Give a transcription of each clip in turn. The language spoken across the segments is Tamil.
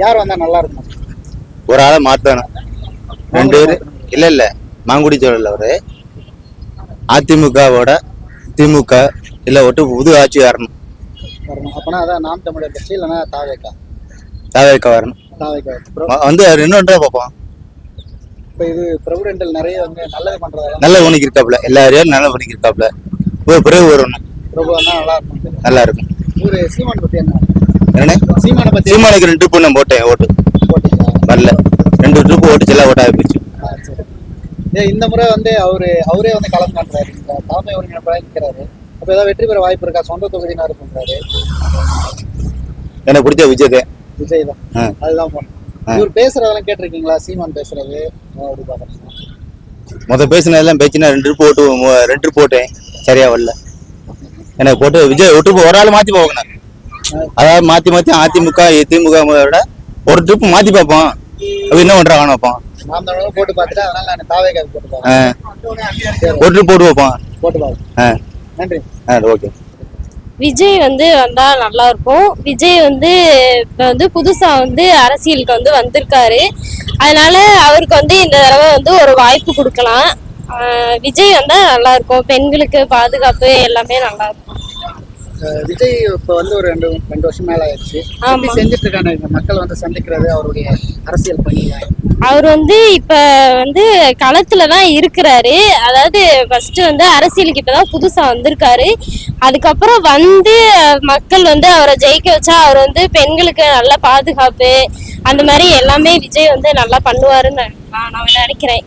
யார் வந்தா நல்லா இருக்கும்? ஒரு ஆளை மாத்தணும். 2 பேரு இல்ல மாங்குடி சோழல் அவரு அதிமுகவோட திமுக இல்ல ஒட்டு புது ஆட்சி வரணும். அப்பனா அதான் நாம் தமிழர் கட்சி இல்லைன்னா தாவேக்கா வரணும். வந்து இன்னொன்றா பார்ப்போம். இப்போ இது பிரபுடெண்டல் நிறைய வந்து நல்லது பண்றதா நல்ல பண்ணிக்கு இருக்காப்ல, எல்லா ஏரியாலும் நல்ல பண்ணிக்கு இருக்காப்ல. பிறகு வரணும். பிரபு வந்தா நல்லா இருக்கும். நல்லா இருக்கும். இவரு சீமான் பத்தி என்ன? சீமானுக்கு 2 ட்ரிப் நான் போட்டேன், ஓட்டு வரல. 2 ட்ரிப் ஓட்டு செல்ல ஓட்டா போயிடுச்சு. இந்த முறை வந்து அவரே வந்து களம் காட்டுறாரு, தலைமை ஒருங்கிணைப்பாளர் நிற்கிறாரு. அப்ப ஏதாவது வெற்றி பெற வாய்ப்பு இருக்கா? சொந்த தொகுதியினாரு பண்றாரு. எனக்கு பிடிச்ச விஜய் தான். அதுதான் போனோம். இவர் பேசுறதெல்லாம் கேட்டிருக்கீங்களா? சீமான் பேசுறது அப்படி பாக்குறேன். பேசினதெல்லாம் பேச்சுனா 2 ட்ரிப் போட்டேன், சரியா வரல. எனக்கு போட்டு விஜய் ஒரு ட்ரிப் ஒரு ஆள் மாத்தி போகணும். அதாவது மாத்தி அதிமுக திமுக விட ஒரு ட்ரிப் மாத்தி பார்ப்போம். அப்படி என்ன பண்றாங்க பார்ப்போம். போட்டு பார்த்துட்டு அதனால நான் தாவேக்காக போட்டு ஒரு ட்ரிப் போட்டு வைப்போம். நன்றி. ஓகே. விஜய் வந்து வந்தா நல்லா இருக்கும். விஜய் வந்து இப்போ வந்து புதுசா வந்து அரசியலுக்கு வந்து வந்திருக்காரு. அதனால அவருக்கு வந்து இந்த தடவை வந்து ஒரு வாய்ப்பு கொடுக்கலாம். விஜய் வந்தா நல்லா இருக்கும். பெண்களுக்கு பாதுகாப்பு எல்லாமே நல்லா இருக்கும். விஜய் இப்ப வந்து ஒரு 2 வருஷம் மேல ஆயிடுச்சு. செஞ்சுட்டு இருக்காங்க மக்கள் வந்து சந்திக்கிறது அவருடைய அரசியல் பணி. அவர் வந்து இப்ப வந்து களத்துலதான் இருக்கிறாரு. அதாவது ஃபர்ஸ்ட் வந்து அரசியலுக்கு இப்பதான் புதுசா வந்திருக்காரு. அதுக்கப்புறம் வந்து மக்கள் வந்து அவரை ஜெயிக்க வச்சா அவர் வந்து பெண்களுக்கு நல்ல பாதுகாப்பு அந்த மாதிரி எல்லாமே விஜய் வந்து நல்லா பண்ணுவாருன்னு நான் நினைக்கிறேன்.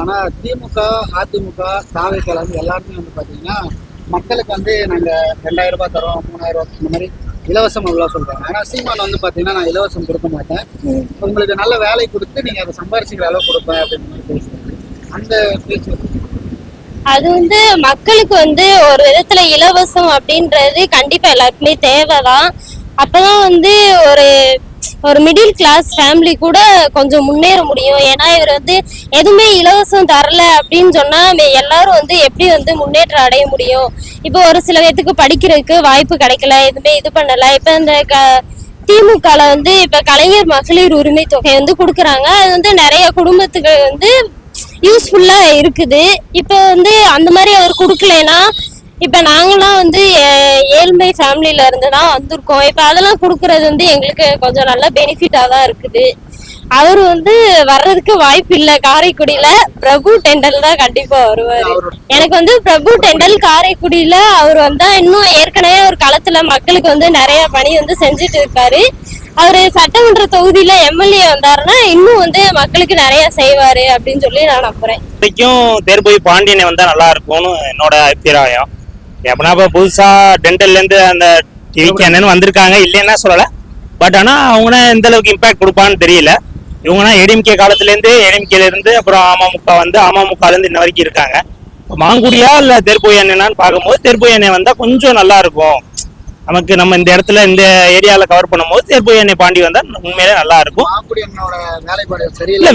ஆனா திமுக அதிமுக தாவேக்கால வந்து எல்லாருமே வந்து பாத்தீங்கன்னா மக்களுக்கு வந்து நாங்க 2000 ரூபாய் தரோம், 3000 ரூபாய் இந்த மாதிரி இலவசம் அவ்வளோ சொல்றாங்க. ஆனா சீமான் வந்து பாத்தீங்கன்னா நான் இலவசம் கொடுக்க மாட்டேன், உங்களுக்கு நல்ல வேலை கொடுத்து நீங்க அதை சம்பாரிச்சுக்கிற அளவு கொடுப்பேன் அப்படின்னு மாதிரி பேசுறாங்க. அந்த பேச்சு அது வந்து மக்களுக்கு வந்து ஒரு விதத்துல இலவசம் அப்படின்றது கண்டிப்பா எல்லாருக்குமே தேவைதான். அப்பதான் வந்து ஒரு மிடில் கிளாஸ் ஃபேமிலி கூட கொஞ்சம் முன்னேற முடியும். ஏன்னா இவர் வந்து எதுவுமே இலவசம் தரல அப்படின்னு சொன்னா எல்லாரும் வந்து எப்படி வந்து முன்னேற்றம் அடைய முடியும்? இப்போ ஒரு சில பேத்துக்கு படிக்கிறதுக்கு வாய்ப்பு கிடைக்கல, எதுவுமே இது பண்ணல. இப்ப இந்த திமுகல வந்து இப்ப கலைஞர் மகளிர் உரிமை தொகை வந்து கொடுக்குறாங்க. அது வந்து நிறைய குடும்பத்துக்கு வந்து யூஸ்ஃபுல்லா இருக்குது. இப்ப வந்து அந்த மாதிரி அவர் கொடுக்கலன்னா இப்ப நாங்கெல்லாம் வந்து ஏழ்மை ஃபேமிலியில இருந்து தான் வந்திருக்கோம். இப்ப அதெல்லாம் கொடுக்கறது வந்து எங்களுக்கு கொஞ்சம் நல்ல பெனிஃபிட்டா தான் இருக்குது. அவர் வந்து வர்றதுக்கு வாய்ப்பு இல்லை. காரைக்குடியில பிரபு டெண்டல் தான் கண்டிப்பா வருவாரு. எனக்கு வந்து பிரபு டெண்டல் காரைக்குடியில அவர் வந்தா இன்னும் ஏற்கனவே ஒரு களத்துல மக்களுக்கு வந்து நிறைய பணி வந்து செஞ்சுட்டு இருக்காரு. அவரு சட்டமன்ற தொகுதியில எம்எல்ஏ வந்தாருன்னா இன்னும் வந்து மக்களுக்கு நிறைய செய்வாரு அப்படின்னு சொல்லி நான் நம்புறேன். தேர்போய் பாண்டியனை வந்தா நல்லா இருக்கும்னு என்னோட அபிப்பிராயம். எப்படின்னா இப்போ புதுசா டென்டல்ல இருந்து அந்த டிவிக்கு என்னன்னு வந்திருக்காங்க, இல்லைன்னா சொல்லல. பட் ஆனா அவங்க எந்த அளவுக்கு இம்பாக்ட் கொடுப்பான்னு தெரியல. இவங்கன்னா ஏடிஎம்கே காலத்துல இருந்து அப்புறம் அமமுக வந்து அமமுகல இருந்து இன்ன வரைக்கும் இருக்காங்க. மாங்குடியா இல்ல தெருப்போய் அண்ணனான்னு பார்க்கும்போது தெருப்போய் அண்ணன் வந்தா கொஞ்சம் நல்லா இருக்கும். நமக்கு நம்ம இந்த இடத்துல இந்த ஏரியால கவர் பண்ணும்போது தெருப்போய் அண்ணன் பாண்டி வந்தா உண்மையிலே நல்லா இருக்கும்.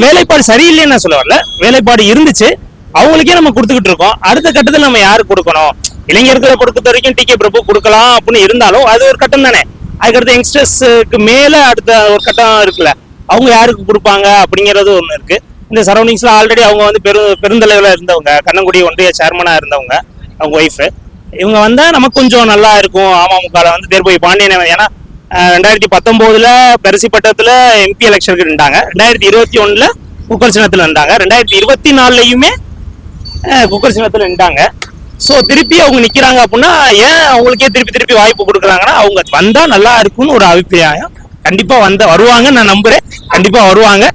வேலைப்பாடு சரியில்லைன்னு சொல்ல வரல, வேலைப்பாடு இருந்துச்சு. அவங்களுக்கே நம்ம கொடுத்துக்கிட்டு இருக்கோம். அடுத்த கட்டத்தில் நம்ம யாருக்கு கொடுக்கணும்? இளைஞர்களை பொறுத்த வரைக்கும் டிகே பிரபு கொடுக்கலாம் அப்படின்னு இருந்தாலும் அது ஒரு கட்டம் தானே. அதுக்கடுத்து யங்ஸ்டர்ஸ்க்கு மேல அடுத்த ஒரு கட்டம் இருக்குல்ல, அவங்க யாருக்கு கொடுப்பாங்க அப்படிங்கிறது ஒண்ணு இருக்கு. இந்த சரௌண்டிங்ஸ்ல ஆல்ரெடி அவங்க வந்து பெருந்தலைவரா இருந்தவங்க, கண்ணங்குடி ஒன்றிய சேர்மனா இருந்தவங்க, அவங்க ஒய்ஃப். இவங்க வந்தா நமக்கு கொஞ்சம் நல்லா இருக்கும். அமமுக வந்து தேர்போய் பாண்டியனை, ஏன்னா 2019 பெருசிப்பட்டத்துல எம்பி எலெக்ஷனுக்கு நின்றாங்க, 2021 குக்கர் சின்னத்துல நின்றாங்க, 2024 குக்கர் சின்னத்துல நின்றாங்க. ஸோ திருப்பி அவங்க நிக்கிறாங்க அப்படின்னா ஏன் அவங்களுக்கே திருப்பி வாய்ப்பு கொடுக்குறாங்கன்னா அவங்க வந்தா நல்லா இருக்கும்னு ஒரு அபிப்பிராயம். கண்டிப்பா வருவாங்க, நான் நம்புறேன். கண்டிப்பா வருவாங்க.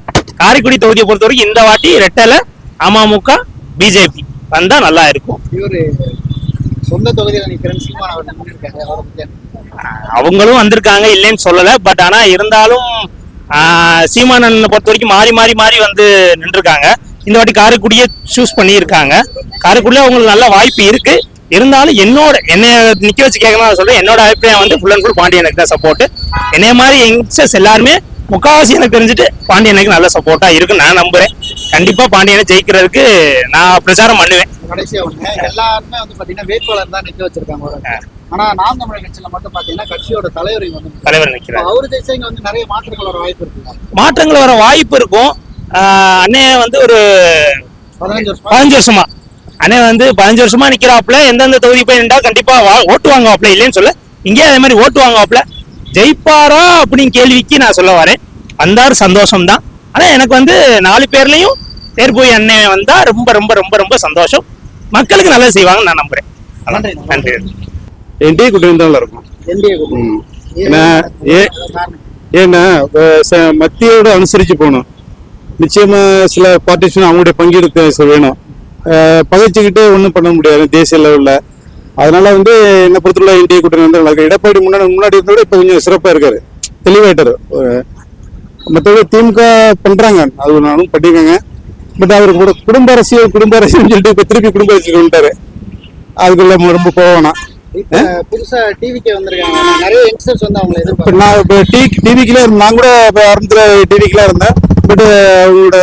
காரைக்குடி தொகுதியை பொறுத்த வரைக்கும் இந்த வாட்டி ரெட்டலை அமமுக பிஜேபி வந்தா நல்லா இருக்கும். சொந்த தொகுதியில் அவங்களும் வந்திருக்காங்க, இல்லைன்னு சொல்லல. பட் ஆனா இருந்தாலும் சீமானன் பொறுத்த வரைக்கும் மாறி வந்து நின்றுருக்காங்க. இந்த வாட்டி காரைக்குடியை சூஸ் பண்ணியிருக்காங்க. காரைக்குடியில அவங்களுக்கு நல்ல வாய்ப்பு இருக்கு. இருந்தாலும் என்னை நிக்க வச்சு கேட்கணும் சொல்றேன். என்னோட அபிப்பிராயம் வந்து ஃபுல் அண்ட் ஃபுல் பாண்டியனுக்கு தான் சப்போர்ட். என்னைய மாதிரி யங்ஸ்டர்ஸ் எல்லாருமே முக்காவாசி எனக்கு தெரிஞ்சுட்டு பாண்டியனுக்கு நல்ல சப்போர்ட்டா இருக்குன்னு நான் நம்புறேன். கண்டிப்பா பாண்டியனை ஜெயிக்கிறதுக்கு நான் பிரச்சாரம் பண்ணுவேன். எல்லாருமே வந்து பாத்தீங்கன்னா வேட்பாளர் தான் நிக்க வச்சிருக்காங்க. ஆனா நாம் தமிழர் கட்சியில மட்டும் பாத்தீங்கன்னா கட்சியோட தலைவர் வந்து தலைவர் நிக்கிறார். அவரு ஜெயிச்சா இங்க வந்து நிறைய மாற்றங்கள் வர வாய்ப்பு இருக்குங்க. மாற்றங்கள் வர வாய்ப்பு இருக்கும். அண்ணே வந்து ஒரு 15 வருஷமா அண்ணே வந்து 15 வருஷமா நிக்கிறாப்புல. எந்தெந்த தொகுதி போய் நின்றா கண்டிப்பா ஓட்டு வாங்குவாப்ல, இல்லைன்னு சொல்ல. இங்கே அதே மாதிரி ஓட்டு வாங்குவாப்ல. ஜெயிப்பாரா அப்படின்னு கேள்விக்கு நான் சொல்ல வரேன், வந்தாரு சந்தோஷம் தான். ஆனா எனக்கு வந்து 4 பேர்லயும் தேர்போய் அண்ணன் வந்தா ரொம்ப ரொம்ப ரொம்ப ரொம்ப சந்தோஷம். மக்களுக்கு நல்லது செய்வாங்கன்னு நான் நம்புறேன். நன்றி. என்டிஏ கூட்டணி தான் இருக்கும். என்டிஏ கூட்டணி. ஏன்னா மத்தியோட அனுசரிச்சு போகணும். நிச்சயமா சில பார்ட்டிஷன் அவங்களுடைய பங்கெடுக்க வேணும். பகைச்சுக்கிட்டே ஒன்றும் பண்ண முடியாது தேசிய லெவலில். அதனால வந்து என்னை பொறுத்தவரை என்டிஏ கூட்டணி வந்து நல்லா இருக்கு. எடப்பாடி முன்னாடி இருந்தோட இப்போ கொஞ்சம் சிறப்பாக இருக்காரு, தெளிவாயிட்டாரு. மற்றபடி திமுக பண்றாங்க, அது நானும் பண்ணிருக்காங்க. பட் அவருக்கு கூட குடும்ப அரசியல் சொல்லிட்டு இப்போ திருப்பி குடும்ப அரசியல் வந்துட்டாரு. அதுக்குள்ள ரொம்ப போவேனா. இப்ப புதுசா டிவிக்கே வந்திருக்காங்க, நிறைய யங்ஸ்டர்ஸ் வந்து அவங்க இப்போ நான் இப்போ டிவிக்குல நான் கூட இப்போ ஆரம்பத்தில் டிவிக்குலாம் இருந்தேன். பட் அவங்களோட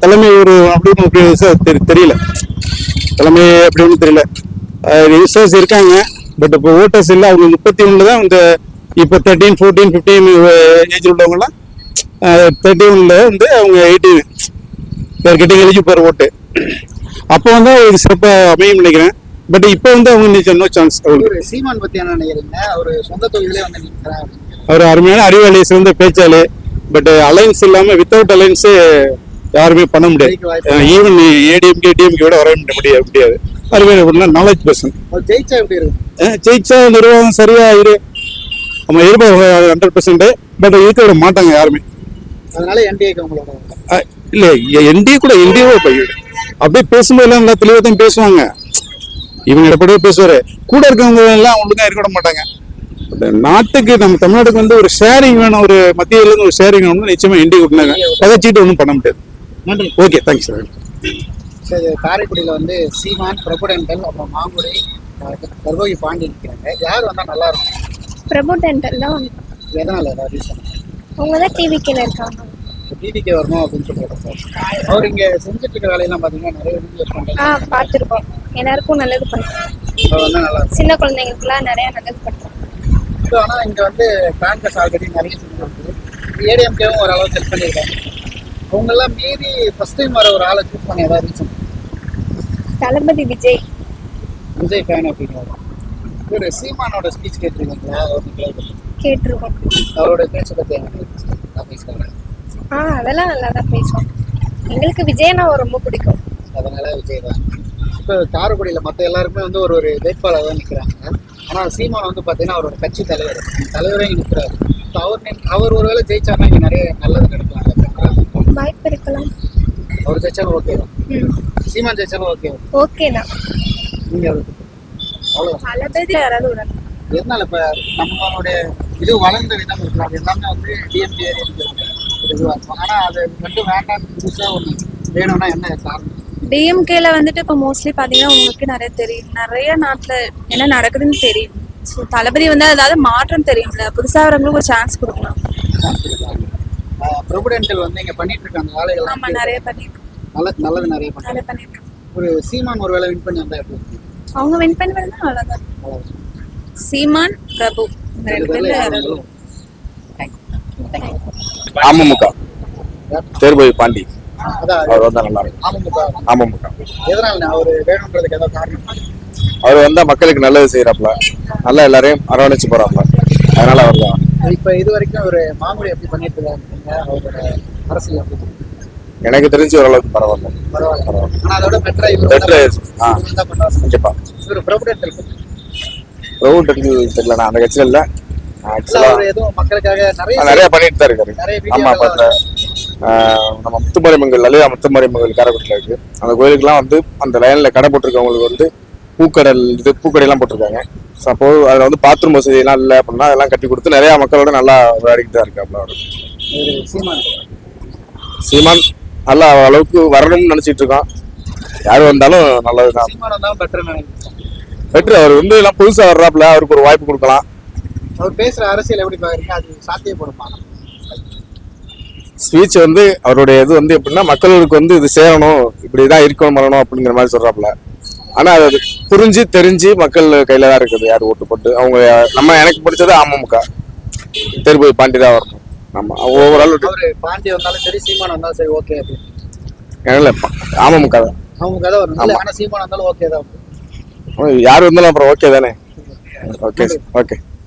தலைமை ஒரு அப்படின்னு தெரியல, தலைமை அப்படின்னு தெரியல. ரிசர்ச் இருக்காங்க, பட் இப்போ ஓட்டர்ஸ் இல்லை. அவங்க 31 தான் இந்த இப்போ 13, 14, 15 ஏஜ் உள்ளவங்கலாம் 31 வந்து அவங்க 18 பேர்கிட்ட எழுதி போகிற ஓட்டு. அப்போ வந்து அவங்களுக்கு சிறப்பாக அமையும் நினைக்கிறேன். பட் இப்போ வந்து அவங்க நோ சான்ஸ். அவங்களுக்கு சீமான் பத்தி என்ன நினைக்கிறீங்க? அவரு சொந்த தொகுதியிலே வந்து நிற்கிறார். அவர் அருமையான அறிவாளி, சிறந்த பேச்சாளி. பட் அலைன்ஸ் இல்லாமல் வித்தவுட் அலைன்ஸ் யாருமே பண்ண முடியாது. ஈவன் ஏடிஎம்கே டிஎம்கே விட வர முடியாது. அருமையான நாலேஜ் பர்சன். ஜெயிச்சா எப்படி இருக்கும்? ஜெயிச்சா நிர்வாகம் சரியா நம்ம இருப்போம் 100%. பட் இருக்க விட மாட்டாங்க யாருமே. அதனால என்டிஏக்கு உங்களோட இல்ல என்டிஏ கூட என்டிஏவோ அப்படியே பேசும்போது எல்லாம் நல்லா தெளிவாக தான் பேசுவாங்க. இவங்க எப்படியோ பேசுவாரு, கூட இருக்கவங்க எல்லாம் ஒழுங்கா இருக்க விட மாட்டாங்க. நாட்டுக்கு நம்ம தமிழ்நாட்டுக்கு வந்து ஒரு ஷேரிங் வேணும், ஒரு மத்தியில இருந்து ஒரு ஷேரிங் வேணும்னு நிச்சயமா என்டிஏ கூட்டினாங்க. பதச்சிட்டு ஒன்றும் பண்ண முடியாது. நன்றி. Okay, thanks sir. சரி, காரைக்குடியில் வந்து சீமான், பிரபுடென்டல், அப்புறம் மாங்குடி, கர்வோகி பாண்டி இருக்கிறாங்க. யார் வந்தா நல்லா இருக்கும்? பிரபுடென்டல் தான். எதனால ஏதாவது ரீசன்? அவங்க தான் டிவிக்கில இருக்காங்க. டிவிக்கே வரணும் அப்படின்னு சொல்லிட்டு அவர் இங்க செஞ்சுட்டு இருக்க வேலையெல்லாம் பாத்தீங்கன்னா நிறைய வீடியோஸ் பண்றாங்க. பார்த்துருக்கோம். எல்லாருக்கும் நல்லது பண்றாங்க. அவர் வந்து நல்லா இருக்கும். சின்ன குழந்தைங்களுக்குலாம் நிறைய நல்லது பண்றாங்க. இப்போ ஆனால் இங்க வந்து காங்கிரஸ் ஆல்ரெடி நிறைய செஞ்சுருக்கு. ஏடிஎம்கேவும் ஓரளவு ஹெல்ப் பண்ணியிருக்காங்க. அவங்கெல்லாம் மீறி ஃபர்ஸ்ட் டைம் வர ஒரு ஆளை சூஸ் பண்ண ஏதாவது ரீசன்? தளபதி விஜய் ஃபேன் அப்படிங்கிறாரு. ஒரு சீமானோட ஸ்பீச் கேட்டிருக்கீங்களா? கேட்டிருக்கோம். அவரோட பேச்சை பத்தி என்ன பேசுறாங்க? அதெல்லாம் நல்லா தான் பேசுவோம். எங்களுக்கு விஜய்னா ரொம்ப பிடிக்கும், அதனால விஜய் தான். இப்போ காரைக்குடியில் மற்ற எல்லாருக்குமே வந்து ஒரு வேட்பாளர் தான் நிற்கிறாங்க. ஆனால் சீமான் வந்து பார்த்தீங்கன்னா அவரோட கட்சி தலைவரே நிற்கிறாரு. அவர் ஒருவேளை ஜெயிச்சாருன்னா இங்கே நிறைய நல்லது நடக்கலாம், வாய்ப்பு இருக்கலாம். அவர் ஜெயிச்சாலும் ஓகே தான், சீமான் ஜெயிச்சாலும் ஓகே தான். நீங்கள் தளபதி யாராவது விடணும். எதனால இப்போ நம்மளுடைய இது வளர்ந்த விதம் இருக்கலாம், எல்லாமே வந்து டிஎம்கே இதுவாக இருக்கும். ஆனால் அது மட்டும் வேண்டாம், புதுசாக ஒன்று வேணும்னா என்ன காரணம்? டிஎம்கேல வந்துட்டு இப்போ மோஸ்ட்லி பார்த்தீங்கன்னா உங்களுக்கு நிறைய நாட்டில் என்ன நடக்குதுன்னு தெரியும். ஸோ தளபதி வந்து அதாவது மாற்றம் தெரியும்ல, புதுசாக வரவங்களுக்கு ஒரு சான்ஸ் கொடுக்கலாம். பிரபுடென்டல் வந்து இங்கே பண்ணிட்டு இருக்காங்க வேலைகள். நம்ம நிறைய பண்ணியிருக்கோம், நல்லது நிறைய பண்ணியிருக்கோம். ஒரு சீமான் ஒரு வேலை வின் பண்ணி வந்தா எப்படி இருக்கு? அவங்க வின் பண்ணி வரதான் அவ்வளோதான். சீமான், பிரபு அமமுக தேர்போய் பாண்டி அவர் வந்தா நல்லா இருக்கும். அமமுக எதனால அவரு வேணும்ன்றதுக்கு ஏதாவது காரணம்? அவர் வந்தா மக்களுக்கு நல்லது செய்யறாப்ல, நல்லா எல்லாரையும் அரவணைச்சு போறாப்ல, அதனால அவர் தான். இப்ப இது வரைக்கும் ஒரு மாங்குடி எப்படி பண்ணிட்டு இருக்காங்க அவரோட அரசியல் எப்படி? எனக்கு தெரிஞ்சு ஓரளவுக்கு பரவாயில்ல. ஆனா அதோட பெட்டரா கண்டிப்பா. ஒரு பிரபுடென்டல் தெரியல, நான் அந்த கட்சியில இல்ல. எதுவும் மக்களுக்காக நிறைய பண்ணிட்டு தான் இருக்காரு. ஆமா, நம்ம முத்துமாரியம்மன் லலிதா முத்துமாரியம்மன் காரைக்குடியில் இருக்கு. அந்த கோயிலுக்குலாம் வந்து அந்த லைன்ல கடை போட்டிருக்கவங்களுக்கு வந்து பூக்கடையெல்லாம் போட்டிருக்காங்க. அப்போ அதுல வந்து பாத்ரூம் வசதி எல்லாம் இல்லை அப்படின்னா அதெல்லாம் கட்டி கொடுத்து நிறைய மக்களோட நல்லா விளையாடிட்டு தான் இருக்கு. அப்படின்னா சீமான் நல்லா அளவுக்கு வரணும்னு நினைச்சிட்டு இருக்கோம். யாரு வந்தாலும் நல்லதுதான், பெட்ரு. அவர் வந்து எல்லாம் புதுசா வர்றாப்புல, அவருக்கு ஒரு வாய்ப்பு கொடுக்கலாம். அவர் பேசுற அரசியல் எப்படி பாக்குறீங்க? அது சாத்தியப்படுமா? ஸ்பீச் வந்து அவருடைய இது வந்து எப்படின்னா மக்களுக்கு வந்து இது சேரணும், இப்படிதான் இருக்கணும் வரணும் அப்படிங்கிற மாதிரி சொல்றாப்புல. ஆனா அது புரிஞ்சு தெரிஞ்சு மக்கள் கையில தான் இருக்குது யார் ஓட்டு போட்டு அவங்க நம்ம எனக்கு பிடிச்சது அமமுக திருப்பதி பாண்டி தான் வரணும். நம்ம ஓவரால் அவரு பாண்டி வந்தாலும் சரி சீமான் வந்தாலும் சரி ஓகே அப்படின்னு இல்லை அமமுக தான். அவங்க தான் வரும் இல்லை, ஆனா சீமான் வந்தாலும் ஓகே தான். யார் வந்தாலும் அப்புறம் ஓகே தானே. Okay okay.